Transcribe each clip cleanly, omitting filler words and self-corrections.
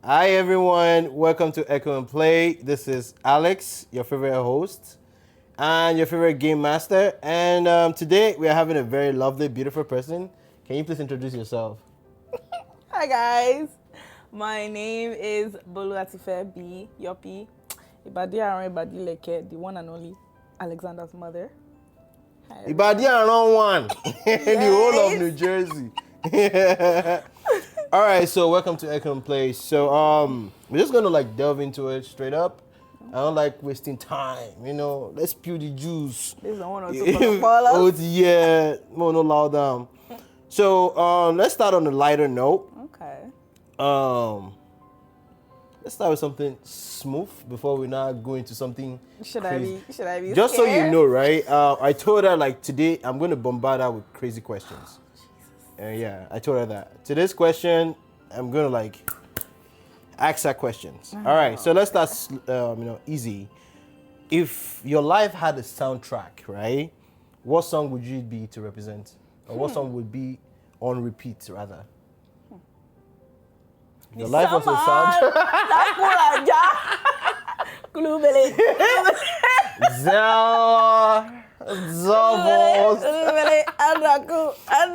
Hi everyone, welcome to Echo and Play. This is Alex, your favorite host and your favorite game master. And today we are having a very lovely, beautiful person. Can you please introduce yourself? Hi guys, my name is Boluatife B. Yopi. Ibadi Aron Ibadi Leke, the one and only Alexander's mother. Hi, everyone. Ibadi around one in the whole of New Jersey. All right, so welcome to Echo and Play. So we're just gonna delve into it straight up. I don't like wasting time, Let's spill the juice. This is the one or two for Oh yeah, no loud down. So let's start on a lighter note. Okay. Let's start with something smooth before we now go into something Should crazy. I be Just so you scared? know, right? I told her today I'm going to bombard her with crazy questions. Yeah, I told her that. Today's question, I'm going to ask her questions. All right, so let's start easy. If your life had a soundtrack, right? What song would you be to represent? Or what song would be on repeat rather? Your life was a soundtrack.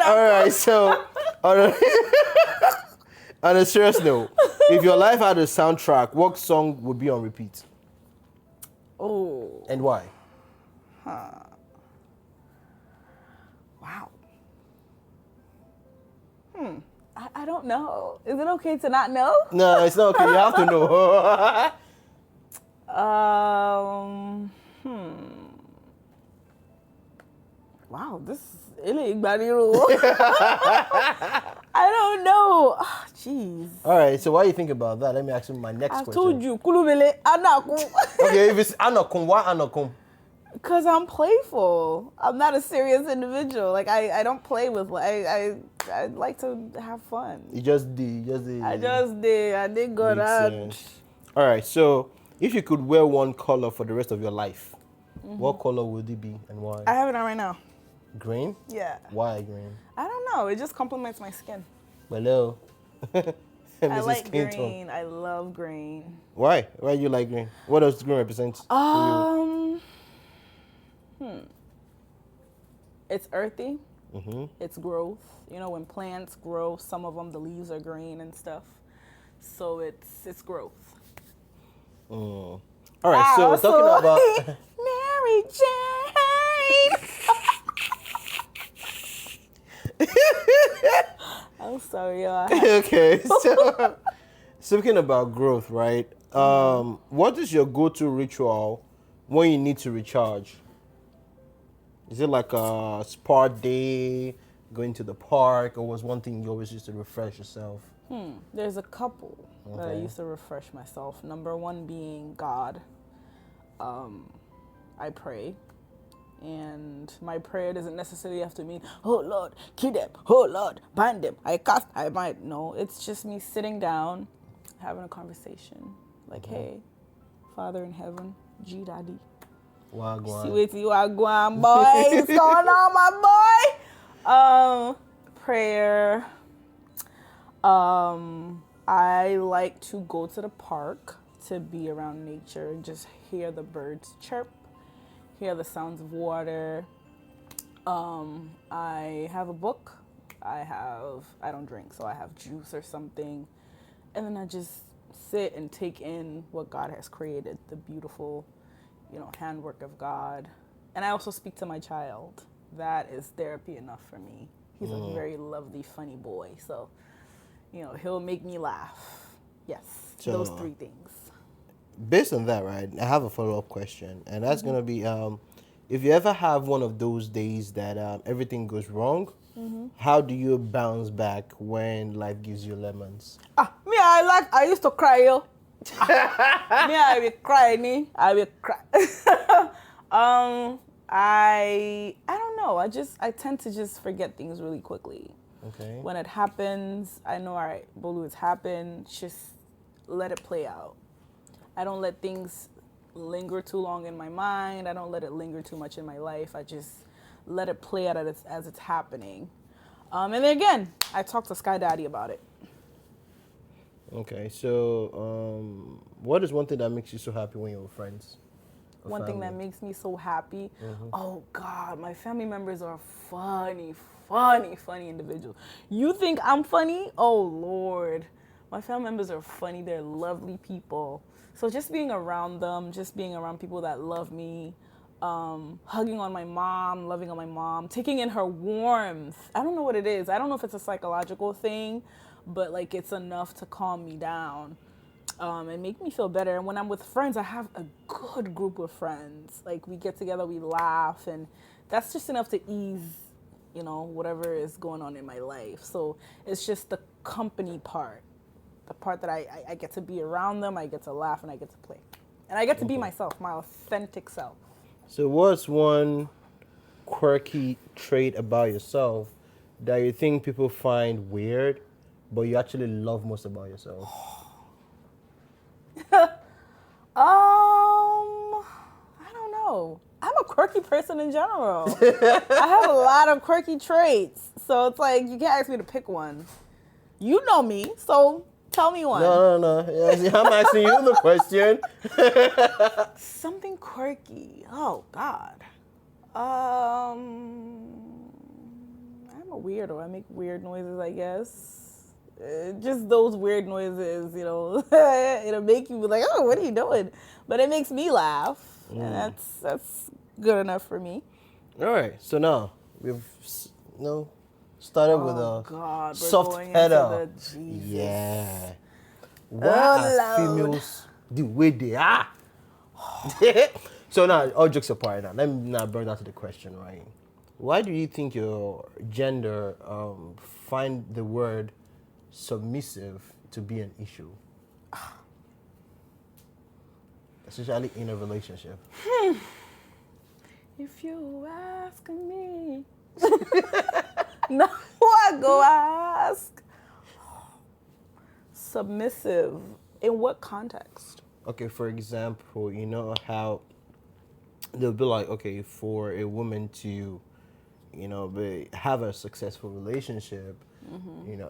All right, so on a serious note, if your life had a soundtrack, what song would be on repeat? Oh. And why? Wow. I don't know. Is it okay to not know? No, it's not okay. You have to know. Wow, this is really Igbaniru. I don't know. Oh, jeez. All right, so why you think about that? Let me ask you my next I question. told you, Kulubele, Anaku. Okay, if it's Anakum, why Anakum? Because I'm playful. I'm not a serious individual. I don't play with, I like to have fun. You just did. I did go around. All right, so if you could wear one color for the rest of your life, what color would it be and why? I have it on right now. Green? Yeah. Why green? I don't know. It just complements my skin. Hello. I like green. I love green. Why? Why do you like green? What does green represent for you? It's earthy. Mm-hmm. It's growth. When plants grow, some of them, the leaves are green and stuff. So it's growth. All right, so talking about... Mary Jane! I'm sorry, y'all. Okay, so speaking about growth, right? What is your go-to ritual when you need to recharge? Is it like a spa day, going to the park, or was one thing you always used to refresh yourself? There's a couple that I Okay. used to refresh myself. Number one being God. I pray. And my prayer doesn't necessarily have to mean, oh Lord, kill them. Oh Lord, bind them. I cast, I bind. No, it's just me sitting down, having a conversation. Like, hey, Father in heaven, G Daddy. Wagwan. See what you are going, boy. What's going on, my boy? Prayer. I like to go to the park to be around nature and just hear the birds chirp, hear the sounds of water. I have a book. I don't drink, so I have juice or something. And then I just sit and take in what God has created, the beautiful, handwork of God. And I also speak to my child. That is therapy enough for me. He's a very lovely, funny boy. So, he'll make me laugh. Yes, So- those three things. Based on that, right, I have a follow-up question, and that's gonna be, if you ever have one of those days that everything goes wrong, how do you bounce back when life gives you lemons? I used to cry, yo. I will cry, I will cry. I don't know. I tend to just forget things really quickly. Okay. When it happens, I know, all right, Bolu, it's happened. Just let it play out. I don't let things linger too long in my mind. I don't let it linger too much in my life. I just let it play out as it's happening. And then again, I talked to Sky Daddy about it. Okay, so what is one thing that makes you so happy when you're with friends or One thing that family? makes me so happy, Mm-hmm. oh God, my family members are funny individuals. You think I'm funny? Oh Lord. My family members are funny. They're lovely people. So just being around them, just being around people that love me, hugging on my mom, loving on my mom, taking in her warmth. I don't know what it is. I don't know if it's a psychological thing, but like it's enough to calm me down and make me feel better. And when I'm with friends, I have a good group of friends. Like we get together, we laugh, and that's just enough to ease, whatever is going on in my life. So it's just the company part, the part that I get to be around them, I get to laugh, and I get to play. And I get to be Okay. myself, my authentic self. So what's one quirky trait about yourself that you think people find weird, but you actually love most about yourself? I don't know. I'm a quirky person in general. I have a lot of quirky traits. So it's like you can't ask me to pick one. You know me, so tell me one. No. Yes, I'm asking you the question. Something quirky. Oh God. I'm a weirdo. I make weird noises, I guess. Just those weird noises, it'll make you be like, "Oh, what are you doing?" But it makes me laugh, and that's good enough for me. All right, so now we've started with Oh a God, we're soft going into pedal. the Jesus. Yeah. Why are Oh Lord. females the way they are? So now, all jokes apart, now let me now bring that to the question, right? Why do you think your gender find the word submissive to be an issue, especially in a relationship? If you ask me, no, I go ask. Submissive. In what context? Okay, for example, you know how they'll be like, okay, for a woman to, have a successful relationship,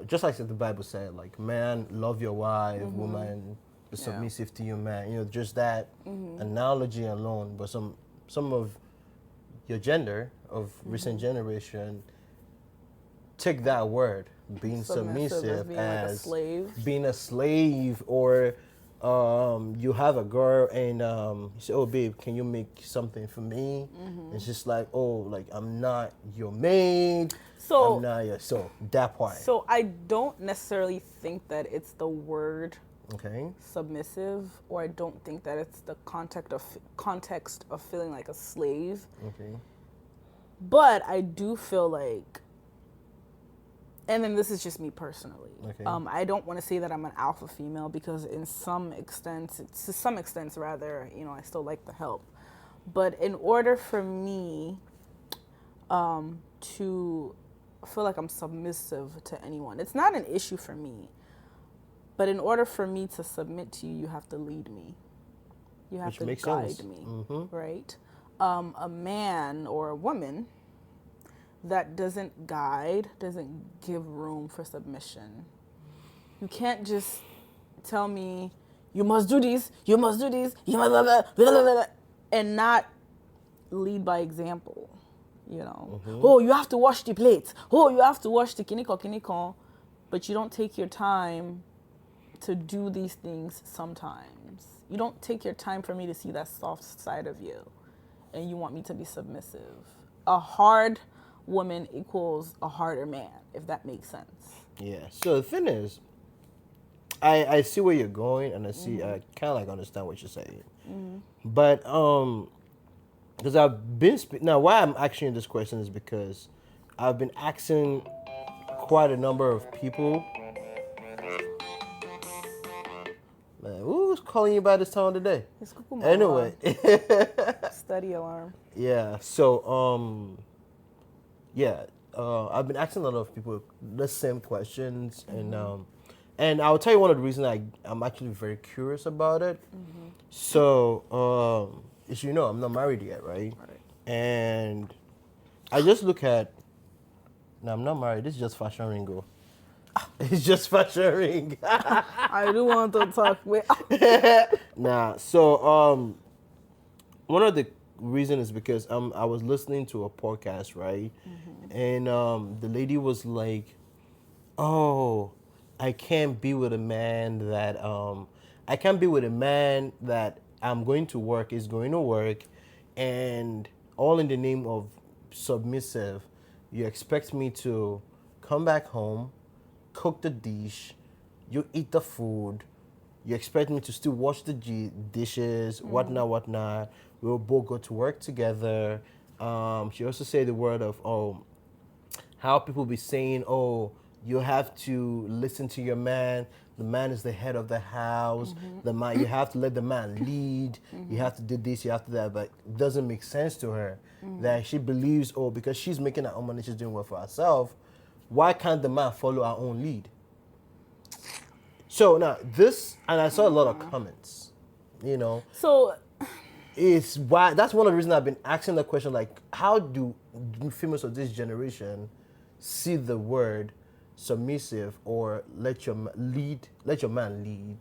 just like the Bible said, like, man, love your wife, woman, be Yeah. submissive to your man. Just that analogy alone, but some of your gender of recent generation take that word, being Submissive as submissive, being like a slave. being a slave, or you have a girl and you say, "Oh, babe, can you make something for me?" It's just like, "Oh, like I'm not your maid. So- I'm not your that part." So I don't necessarily think that it's the word Okay. submissive, or I don't think that it's the context of feeling like a slave. Okay. But I do feel like, and then this is just me personally. Okay. I don't want to say that I'm an alpha female because to some extent rather, I still like the help. But in order for me to feel like I'm submissive to anyone, it's not an issue for me. But in order for me to submit to you, you have to lead me. You have Which to makes guide sense. me, right? A man or a woman that doesn't guide, doesn't give room for submission. You can't just tell me, you must do this, you must do this, you must blah, blah, blah, blah, blah, and not lead by example. Oh, you have to wash the plates. Oh, you have to wash the kiniko. But you don't take your time to do these things sometimes. You don't take your time for me to see that soft side of you. And you want me to be submissive. A hard woman equals a harder man, if that makes sense. Yeah. So the thing is, I see where you're going, and I kind of like understand what you're saying, but because I've been now why I'm asking you this question is because I've been asking quite a number of people. Man, who's calling you by this time of the day? It's cuckoo Anyway, study alarm. yeah. So yeah, I've been asking a lot of people the same questions, and I'll tell you one of the reasons I'm actually very curious about it. So as you know, I'm not married yet, right? Right. And I just look at. No, I'm not married. This is just fashion ringo. It's just for sharing. I do want to talk with. Nah. So one of the reasons is because I was listening to a podcast, right? And the lady was like, "Oh, I can't be with a man that I can't be with a man that I'm going to work is going to work, and all in the name of submissive. You expect me to come back home, cook the dish, you eat the food, you expect me to still wash the dishes, whatnot, whatnot. We'll both go to work together." She also said the word of, oh, how people be saying, oh, you have to listen to your man. The man is the head of the house. The man, you have to let the man lead. You have to do this, you have to do that. But it doesn't make sense to her that she believes, oh, because she's making her own money, she's doing well for herself. Why can't the man follow our own lead? So now this, and I saw a lot of comments, you know, So, it's why that's one of the reasons I've been asking the question, like, how do females of this generation see the word submissive or let your lead, let your man lead?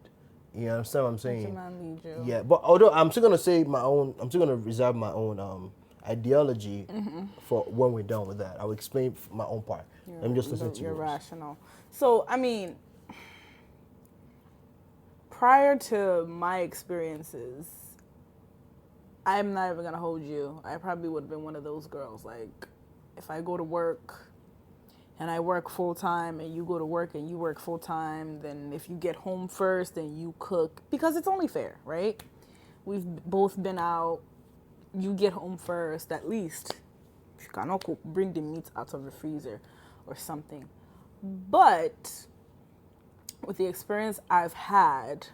You understand what I'm let saying? your man lead you. Yeah, but although I'm still gonna say my own, I'm still gonna reserve my own ideology for when we're done with that. I'll explain my own part. Let me just listen to You're yours. rational. So, I mean, prior to my experiences, I'm not even gonna hold you. I probably would have been one of those girls. Like, if I go to work and I work full time, and you go to work and you work full time, then if you get home first, then you cook, because it's only fair, right? We've both been out. You get home first, at least. If you cannot cook, bring the meat out of the freezer or something. But with the experience I've had,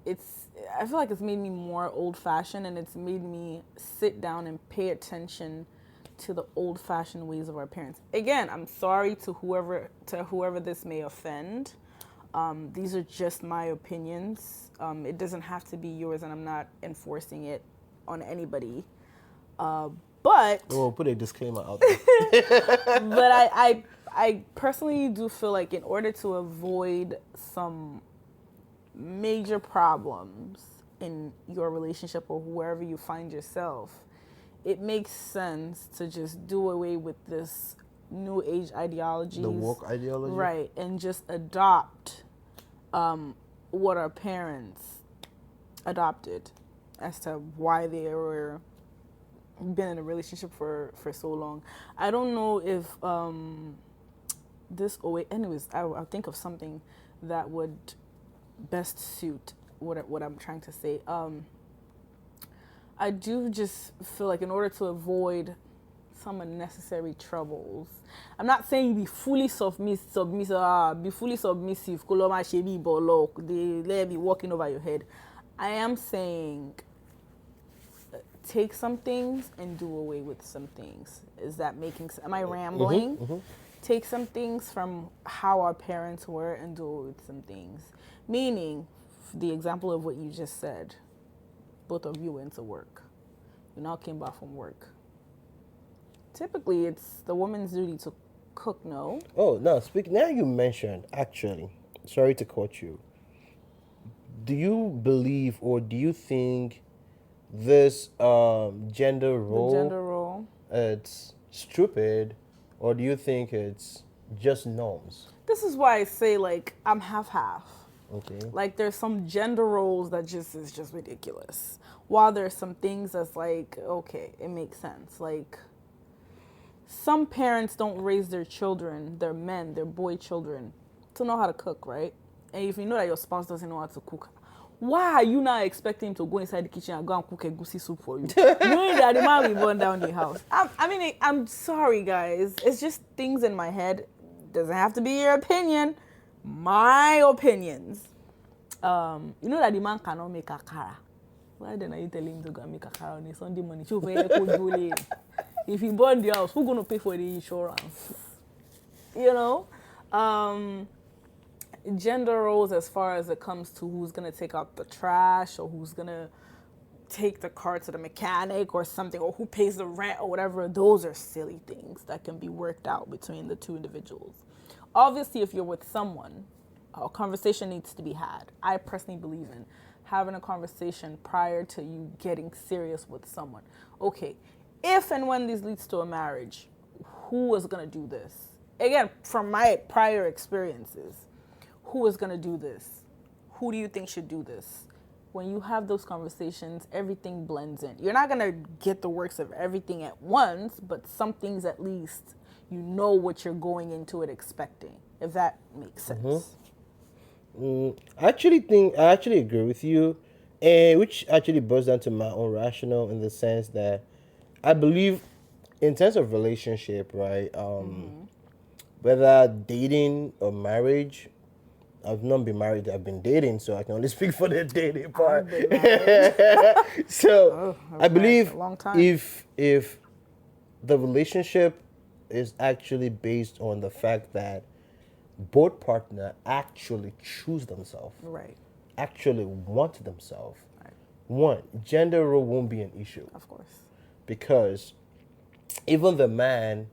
I feel like it's made me more old-fashioned, and it's made me sit down and pay attention to the old-fashioned ways of our parents. Again, I'm sorry to whoever this may offend. These are just my opinions. It doesn't have to be yours, and I'm not enforcing it on anybody. But We'll put a disclaimer out there. but I personally do feel like, in order to avoid some major problems in your relationship or wherever you find yourself, it makes sense to just do away with this new age ideologies, The woke ideology? right, and just adopt what our parents adopted as to why they were been in a relationship for so long. I don't know if anyways, I'll think of something that would best suit what I'm trying to say. I do just feel like, in order to avoid some unnecessary troubles, I'm not saying be fully submissive, be fully submissive, koloma shebi bolo, they let be walking over your head. I am saying, take some things and do away with some things. Is that making sense? Am I rambling? Take some things from how our parents were and do away with some things. Meaning, the example of what you just said, both of you went to work. You now came back from work. Typically, it's the woman's duty to cook, no? Oh, now now you mentioned, actually, sorry to cut you. Do you believe, or do you think this gender role, The gender role. it's stupid, or do you think it's just norms? This is why I say, like, I'm half-half. Okay. Like, there's some gender roles that is just ridiculous. While there's some things that's like, okay, it makes sense. Like, some parents don't raise their children, their men, their boy children, to know how to cook, right? And if you know that your spouse doesn't know how to cook, why are you now expecting him to go inside the kitchen and go and cook a goosey soup for you? Knowing that the man will burn down the house. I'm sorry, guys. It's just things in my head. Doesn't have to be your opinion. My opinions. You know that the man cannot make akara. Why then are you telling him to go and make akara on a Sunday morning? If he burn the house, who's going to pay for the insurance? You know? Gender roles, as far as it comes to who's going to take out the trash or who's going to take the car to the mechanic or something, or who pays the rent or whatever. Those are silly things that can be worked out between the two individuals. Obviously, if you're with someone, a conversation needs to be had. I personally believe in having a conversation prior to you getting serious with someone. Okay, if and when this leads to a marriage, who is going to do this? Again, from my prior experiences, who is going to do this? Who do you think should do this? When you have those conversations, everything blends in. You're not going to get the works of everything at once, but some things at least you know what you're going into it expecting, if that makes sense. I actually agree with you, and which actually boils down to my own rationale in the sense that I believe in terms of relationship, right? Whether dating or marriage, I've not been married, I've been dating, so I can only speak for the dating part. So I believe a long time. if the relationship is actually based on the fact that both partner actually choose themselves, Right. actually want themselves, Right. one, gender role won't be an issue Of course. because even the man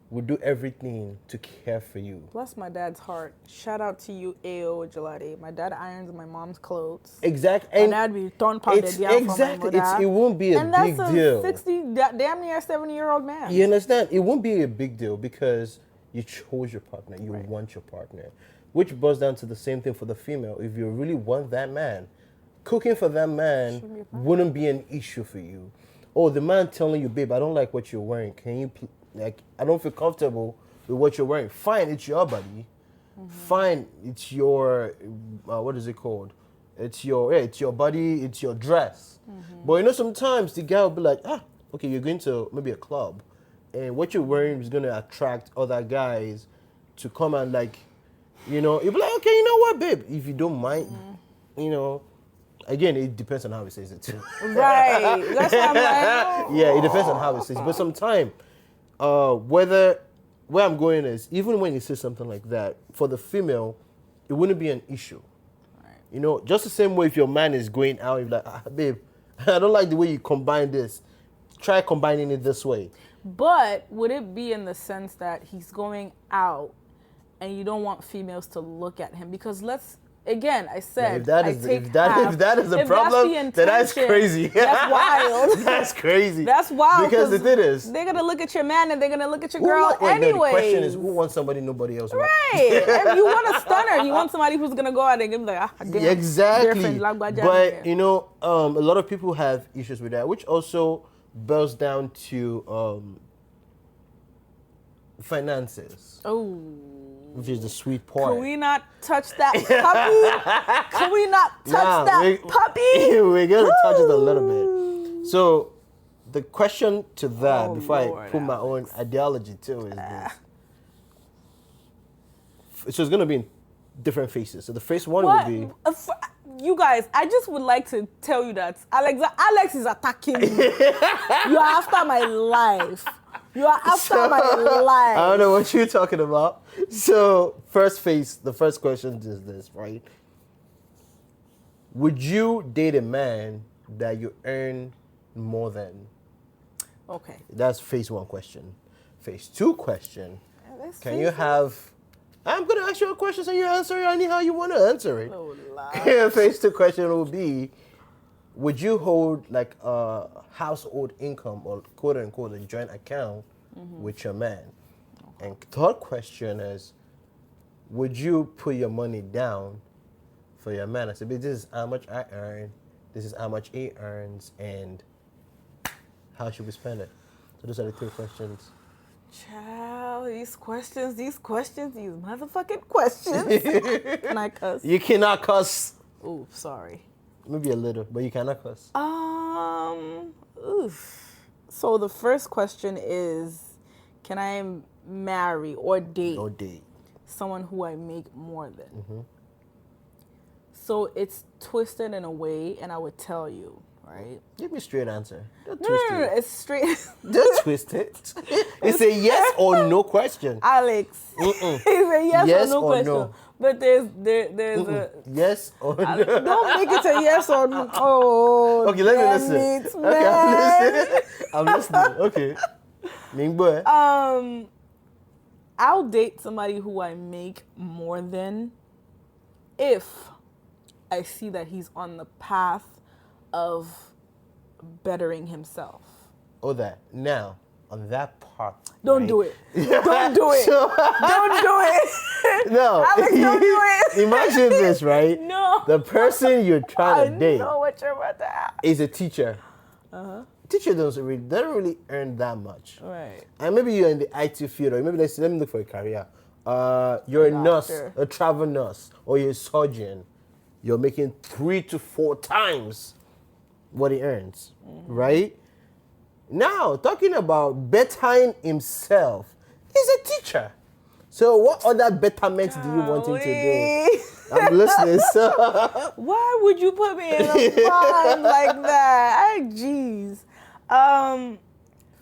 would do everything to care for you. Bless my dad's heart. Shout out to you, A.O. Gelati. My dad irons my mom's clothes. Exactly. And I'd be thrown pounded down for my mother. It won't be a and big that's a deal. 60, damn near 70-year-old man. You understand? It won't be a big deal because you chose your partner. You Right. want your partner. Which boils down to the same thing for the female. If you really want that man, cooking for that man wouldn't be an issue for you. Oh, the man telling you, babe, I don't like what you're wearing. Can you, I don't feel comfortable with what you're wearing. Fine, it's your body. Fine, it's your, what is it called? It's your body, it's your dress. But you know, sometimes the guy will be like, okay, you're going to maybe a club, and what you're wearing is going to attract other guys to come and you'll be like, okay, you know what, babe, if you don't mind, again, it depends on how he says it too. Right. That's why I'm like, oh. Yeah, it depends on how he says it. But sometimes, where I'm going is, even when you say something like that, for the female, it wouldn't be an issue. Right. Just the same way if your man is going out, you're like, babe, I don't like the way you combine this. Try combining it this way. But would it be in the sense that he's going out and you don't want females to look at him? Because again, I said, if that is the problem, then that's crazy. That's wild. That's crazy. That's wild. Because the thing is, they're gonna look at your man and they're gonna look at your girl anyway. No, the question is, who wants somebody nobody else wants? Right. And you want a stunner. You want somebody who's gonna go out and give like, exactly. But a lot of people have issues with that, which also boils down to finances. Oh. Which is the sweet part. Can we not touch that puppy? Can we not touch that puppy? We're going to touch it a little bit. So, the question to that, before Lord, I put my own ideology to is this. So, it's going to be in different phases. So, the phase one would be... You guys, I just would like to tell you that Alex is attacking me. You are after my life. You are after my life. I don't know what you're talking about. So, first phase, the first question is this, right? Would you date a man that you earn more than? Okay. That's phase one question. Phase two question. Can you have... I'm going to ask you a question so you answer it anyhow you want to answer it. Oh, Lord. Phase two question will be, would you hold like a household income or quote unquote a joint account with your man? Okay. And third question is, would you put your money down for your man? I said, this is how much I earn, this is how much he earns, and how should we spend it? So those are the three questions. Child, these motherfucking questions. Can I cuss? You cannot cuss. Ooh, sorry. Maybe a little, but you cannot cuss. So the first question is, can I marry or date someone who I make more than? Mm-hmm. So it's twisted in a way, and I would tell you, right? Give me a straight answer. Don't twist it. No, it's straight. Don't twist it. It's a yes or no question. Alex. It's a yes or no question. No. But there's a Yes or no? don't make it a yes or no. Oh, Okay, let me damn listen. it, Okay, I'm man. listening. I'm listening. Okay. Ming boy. I'll date somebody who I make more than if I see that he's on the path of bettering himself. Oh, that. Now, on that part. Don't right? do it. Don't do it. So- Don't do it. No. Alex, don't do it. Imagine this, right? No. The person you're trying to I date know what you're about to ask. is a teacher. Teacher doesn't really earn that much. Right. And maybe you're in the IT field, or maybe let me look for a career. You're a nurse, Doctor. a travel nurse, or you're a surgeon. You're making 3 to 4 times what he earns, right? Now, talking about bettering himself, he's a teacher. So what other betterment do you want him to do? I'm listening. So Why would you put me in a bind like that? Jeez.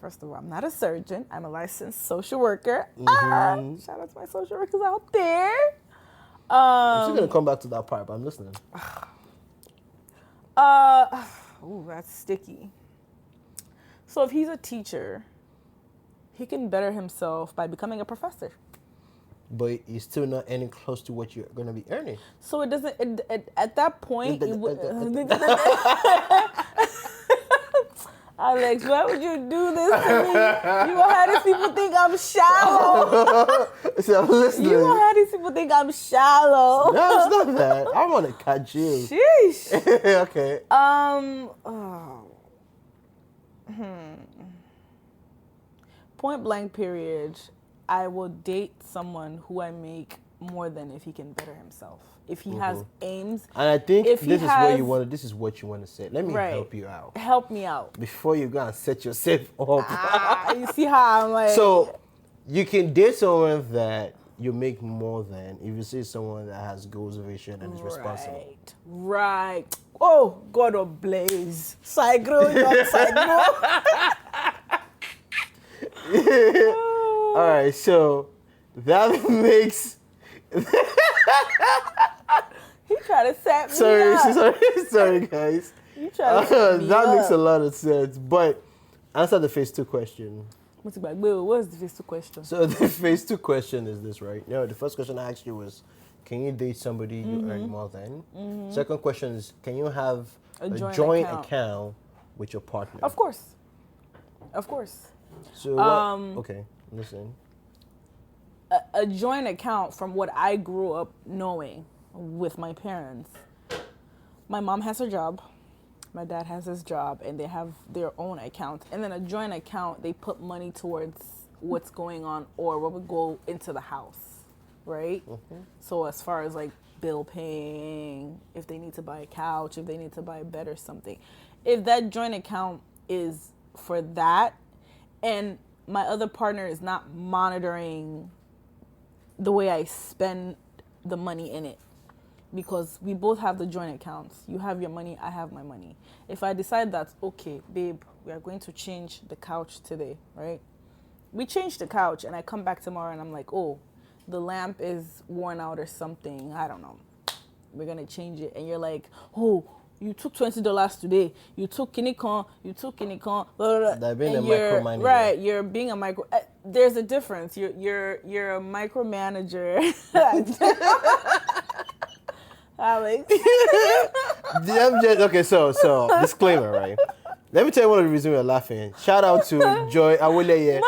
First of all, I'm not a surgeon. I'm a licensed social worker. Shout out to my social workers out there. I'm still gonna come back to that part, but I'm listening. Ooh, that's sticky. So if he's a teacher, he can better himself by becoming a professor. But you're still not earning close to what you're gonna be earning. So it doesn't. At that point, Alex, why would you do this to me? You know how these people think I'm shallow. So I'm listening. You know how these people think I'm shallow. No, it's not that. I want to catch you. Sheesh. Okay. Point blank period. I will date someone who I make more than if he can better himself. If he has aims. And I think if this he is has, what you want. This is what you want to say. Let me right. help you out Help me out. before you go and set yourself up. You see how I'm like. So you can date someone that you make more than if you see someone that has goals, vision, and is responsible. Right. Oh, God of blaze. Cycle, not cycle. All right, so that makes. He tried to set me up. Sorry, guys. You try to set me That up. makes a lot of sense. But answer the phase 2 question. What's the first question? So the phase 2 question is this, right? No, the first question I asked you was, can you date somebody you earn more than? Second question is, can you have a joint account with your partner? Of course. Of course. So what? Okay, listen. A joint account, from what I grew up knowing with my parents. My mom has her job. My dad has his job, and they have their own account. And then a joint account, they put money towards what's going on or what would go into the house, right? So as far as like bill paying, if they need to buy a couch, if they need to buy a bed or something. If that joint account is for that, and my other partner is not monitoring the way I spend the money in it, because we both have the joint accounts. You have your money, I have my money. If I decide that, okay, babe, we are going to change the couch today, right? We change the couch and I come back tomorrow and I'm like, oh, the lamp is worn out or something. I don't know. We're going to change it. And you're like, oh, you took $20 today. You took Kinikon. That being a micromanager. Right, you're being a micro. There's a difference. You're a micromanager. Alex. Okay, so disclaimer, right? Let me tell you one of the reasons we're laughing. Shout out to Joy Awoleye.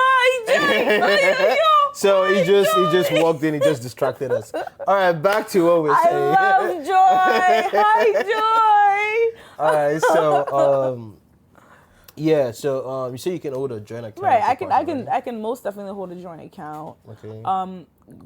So he just walked in, he just distracted us. All right, back to what we're saying. I love Joy. Hi, Joy. All right, so yeah, so you say you can hold a joint account. Right, I can most definitely hold a joint account. Okay.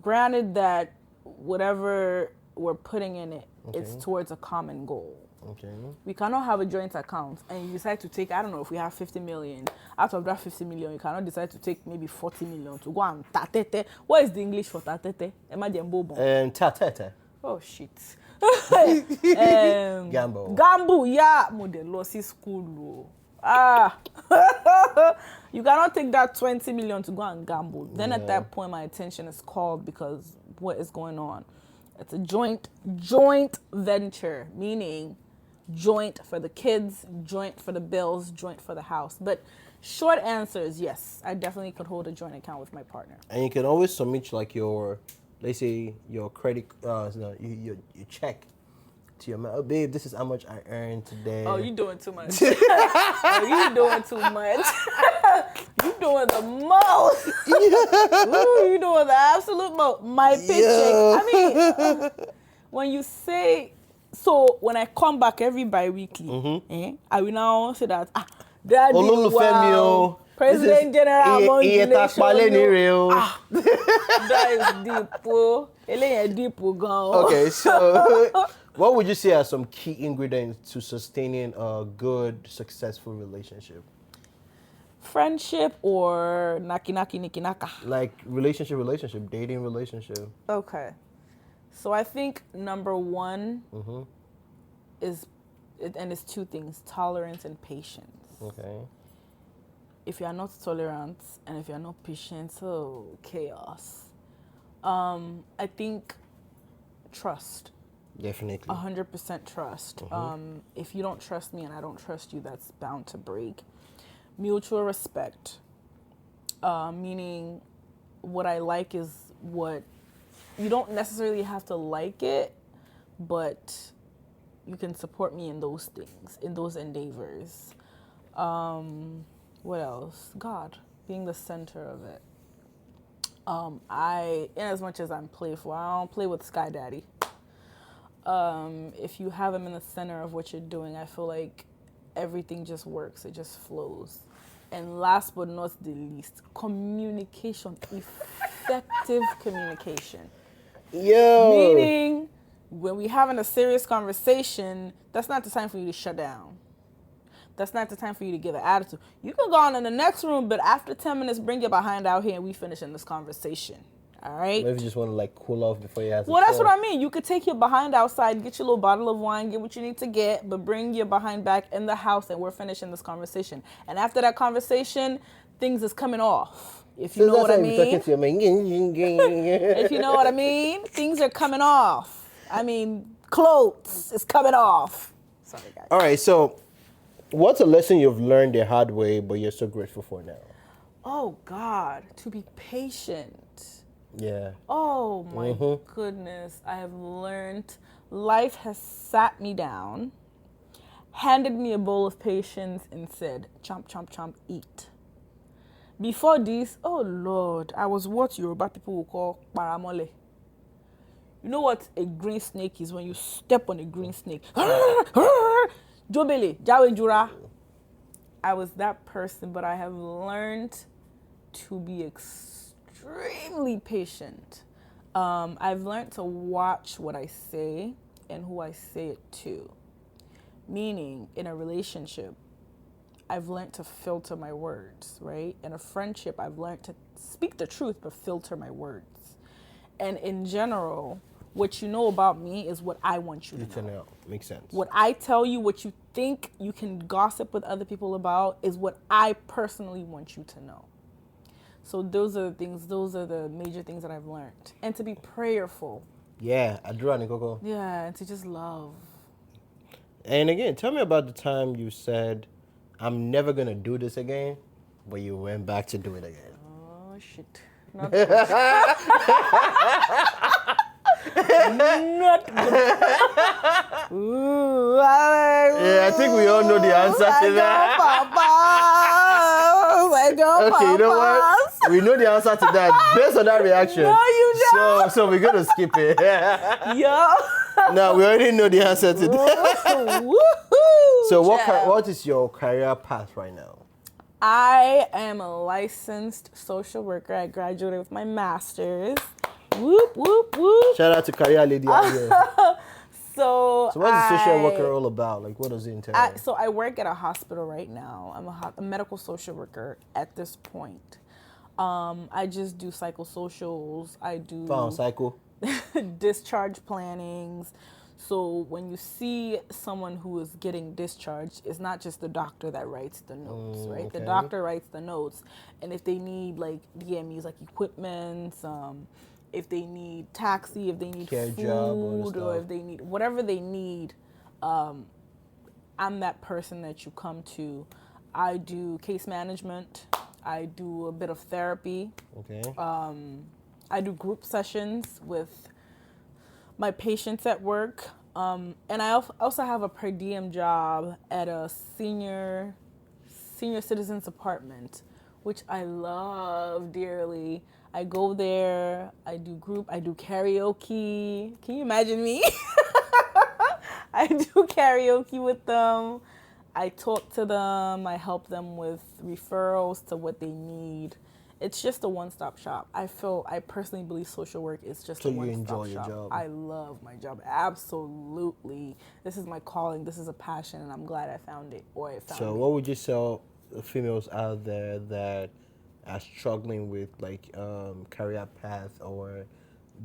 Granted that whatever we're putting in it, it's towards a common goal. Okay. We cannot have a joint account and you decide to take, I don't know, if we have 50 million, out of that 50 million, you cannot decide to take maybe 40 million to go and tatete. What is the English for tatete? Tatete. Oh, shit. Gamble. Gamble, yeah. Model losses school. You cannot take that 20 million to go and gamble. Then at that point, my attention is called because what is going on? It's a joint venture, meaning joint for the kids, joint for the bills, joint for the house. But short answer is yes, I definitely could hold a joint account with my partner. And you can always submit like your, let's say your credit, no, your check to your man. Oh, babe, this is how much I earned today. Oh, you doing too much. Oh, you doing too much. You doing the most. Ooh, you doing the absolute most. My paycheck. I mean, when you say, so when I come back every bi-weekly, I will now say that, Daddy, wow, President General, congratulations. That is deep, oh. Deep, oh. Okay, so what would you say are some key ingredients to sustaining a good, successful relationship? Friendship or naki naka? Like relationship, dating relationship. Okay. So I think number one is, and it's two things, tolerance and patience. Okay. If you are not tolerant and if you are not patient, chaos. I think trust. Definitely. 100% trust. If you don't trust me and I don't trust you, that's bound to break. Mutual respect, meaning what I like is what, you don't necessarily have to like it, but you can support me in those things, in those endeavors. What else? God, being the center of it. In as much as I'm playful, I don't play with Sky Daddy. If you have him in the center of what you're doing, I feel like everything just works. It just flows. And last but not the least, communication, effective communication. Yo. Meaning, when we're having a serious conversation, that's not the time for you to shut down. That's not the time for you to give an attitude. You can go on in the next room, but after 10 minutes, bring your behind out here and we finish in this conversation. All right? Maybe you just want to like cool off before you have. Well, that's what I mean. You could take your behind outside, get your little bottle of wine, get what you need to get, but bring your behind back in the house and we're finishing this conversation. And after that conversation, things is coming off. If you know what I mean. If you know what I mean, things are coming off. I mean, clothes is coming off. Sorry, guys. All right, so what's a lesson you've learned the hard way, but you're so grateful for now? Oh, God, to be patient. Yeah. Oh, my goodness. I have learned, life has sat me down, handed me a bowl of patience and said, chomp, chomp, chomp, eat. Before this, oh, Lord, I was what Yoruba people will call paramole. You know what a green snake is when you step on a green snake? Jobele, Jawe Jura. I was that person, but I have learned to be extremely patient. I've learned to watch what I say and who I say it to. Meaning, in a relationship, I've learned to filter my words, right? In a friendship, I've learned to speak the truth, but filter my words. And in general, what you know about me is what I want you to know. Makes sense. What I tell you, what you think you can gossip with other people about is what I personally want you to know. So those are the things, those are the major things that I've learned. And to be prayerful. Yeah, I drew on Coco. Yeah, and to just love. And again, tell me about the time you said, I'm never going to do this again, but you went back to do it again. Oh, shit. Not good. Not good. Ooh, yeah, I think we all know the answer to that. Okay, you know what? We know the answer to that based on that reaction. No, you don't. So we're gonna skip it. Yeah. No, we already know the answer to that. Woohoo! So what is your career path right now? I am a licensed social worker. I graduated with my master's. Whoop, whoop, whoop. Shout out to career lady out here. So what is a social worker all about? Like, what does it entail? So I work at a hospital right now. I'm a medical social worker at this point. I just do psychosocials. I do Psycho. discharge plannings. So when you see someone who is getting discharged, it's not just the doctor that writes the notes, right? Okay. The doctor writes the notes. And if they need like DMEs, like equipment, if they need taxi, if they need Care food, job, all the or stuff. if they need whatever they need, I'm that person that you come to. I do case management. I do a bit of therapy. Okay. I do group sessions with my patients at work. And I also have a per diem job at a senior citizens apartment, which I love dearly. I go there, I do karaoke. Can you imagine me? I do karaoke with them. I talk to them. I help them with referrals to what they need. It's just a one-stop shop. I personally believe social work is just So a you one-stop enjoy your shop. job? I love my job. Absolutely. This is my calling. This is a passion, and I'm glad I found it, or I found So it. what would you tell females out there that are struggling with like career path or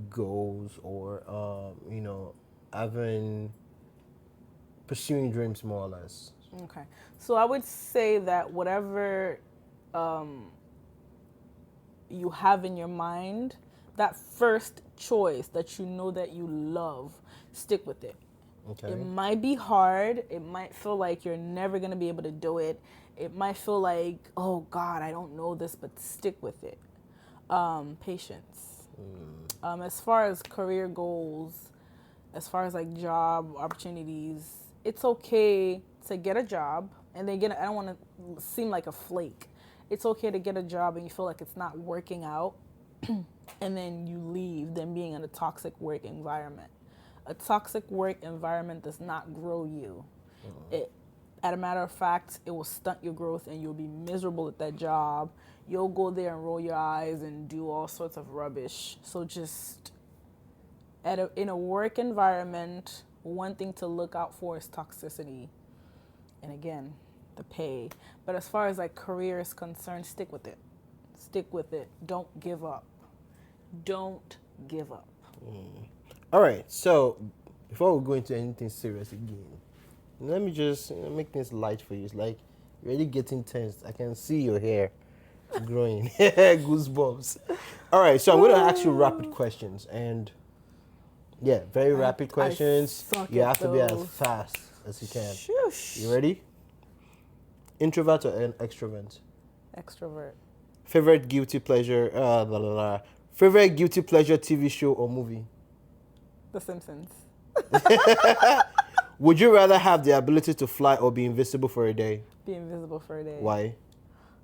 goals or having pursuing dreams more or less? Okay. So I would say that whatever you have in your mind, that first choice that you know that you love, stick with it. Okay. It might be hard. It might feel like you're never going to be able to do it. It might feel like, oh God, I don't know this, but stick with it. Patience. As far as career goals, as far as like job opportunities, it's okay to get a job. And again, I don't want to seem like a flake. It's okay to get a job and you feel like it's not working out and then you leave than being in a toxic work environment. A toxic work environment does not grow you. As a matter of fact, it will stunt your growth and you'll be miserable at that job. You'll go there and roll your eyes and do all sorts of rubbish. So just in a work environment, one thing to look out for is toxicity. And again, the pay. But as far as like career is concerned, stick with it. Stick with it. Don't give up. Don't give up. All right. So before we go into anything serious again, let me just make things light for you. It's like you're already getting tense. I can see your hair growing. Goosebumps. All right. So I'm going to ask you rapid questions and yeah, very rapid questions. You have to be as fast as you can. Shush. You ready? Introvert or an extrovert? Extrovert. Favorite guilty pleasure? Favorite guilty pleasure TV show or movie? The Simpsons. Would you rather have the ability to fly or be invisible for a day? Be invisible for a day. Why?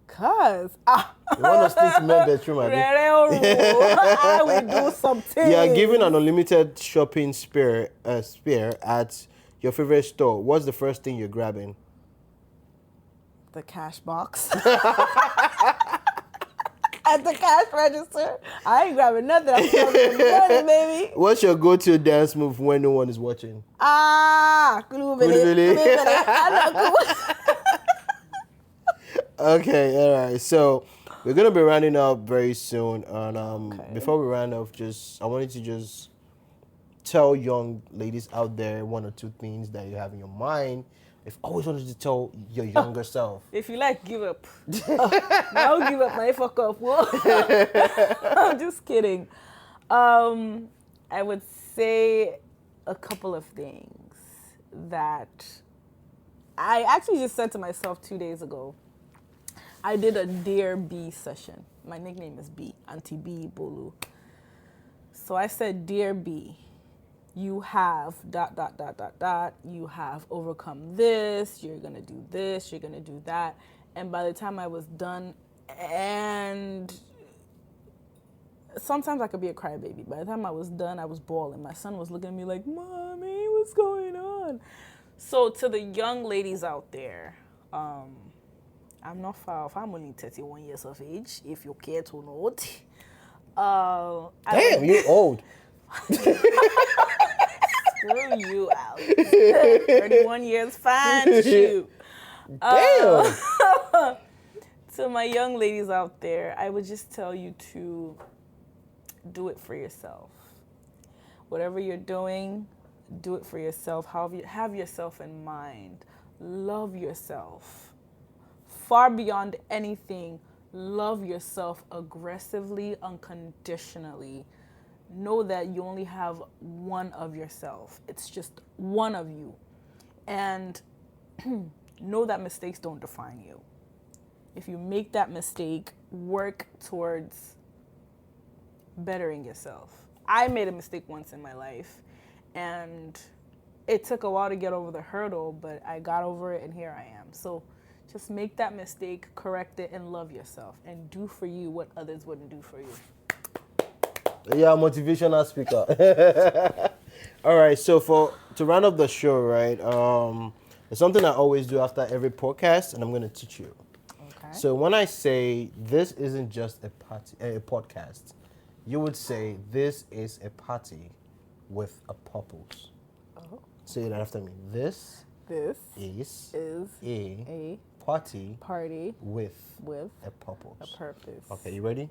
Cause You want to sneak to my bedroom, Abby? I will do something. You are given an unlimited shopping spear at your favorite store. What's the first thing you're grabbing? The cash box. At the cash register. I ain't grabbing nothing. I'm grabbing the money, baby. What's your go-to dance move when no one is watching? Kulubele. Okay, all right. So we're gonna be rounding up very soon, and Okay. before we round off, I wanted to just tell young ladies out there one or two things that you have in your mind. I've always wanted to tell your younger self. If you like, give up. Now give up, my fuck up. Whoa. I'm just kidding. I would say a couple of things that I actually just said to myself 2 days ago. I did a Dear B session. My nickname is B, Auntie B Bolu. So I said, Dear B, you have ... You have overcome this. You're going to do this. You're going to do that. And by the time I was done, and sometimes I could be a crybaby. By the time I was done, I was bawling. My son was looking at me like, Mommy, what's going on? So to the young ladies out there, I'm not far off. I'm only 31 years of age, if you care to note. Damn, you're old. Screw you, Alex. 31 years, fine, shoot. Damn. To my young ladies out there, I would just tell you to do it for yourself. Whatever you're doing, do it for yourself. Have yourself in mind. Love yourself. Far beyond anything, love yourself aggressively, unconditionally. know that you only have one of yourself. It's just one of you. And know that mistakes don't define you. If you make that mistake, work towards bettering yourself. I made a mistake once in my life, and it took a while to get over the hurdle, but I got over it, and here I am. So just make that mistake, correct it, and love yourself, and do for you what others wouldn't do for you. Yeah, motivational speaker. All right, so to round up the show, right? It's something I always do after every podcast, and I'm going to teach you. Okay. So when I say this isn't just a podcast, you would say this is a party with a purpose. Oh. Say it after me. This is a party with a purpose. A purpose. Okay, you ready?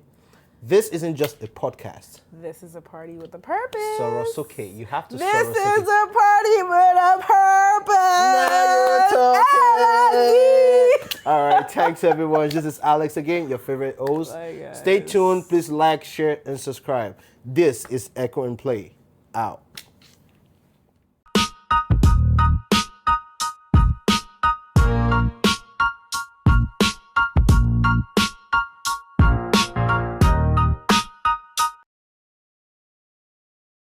This isn't just a podcast. This is a party with a purpose. Sorosuke, you have to. This is a party with a purpose. Now you're talking. All right, thanks everyone. This is Alex again, your favorite host. Bye, guys. Stay tuned. Please like, share, and subscribe. This is Echo and Play. Out.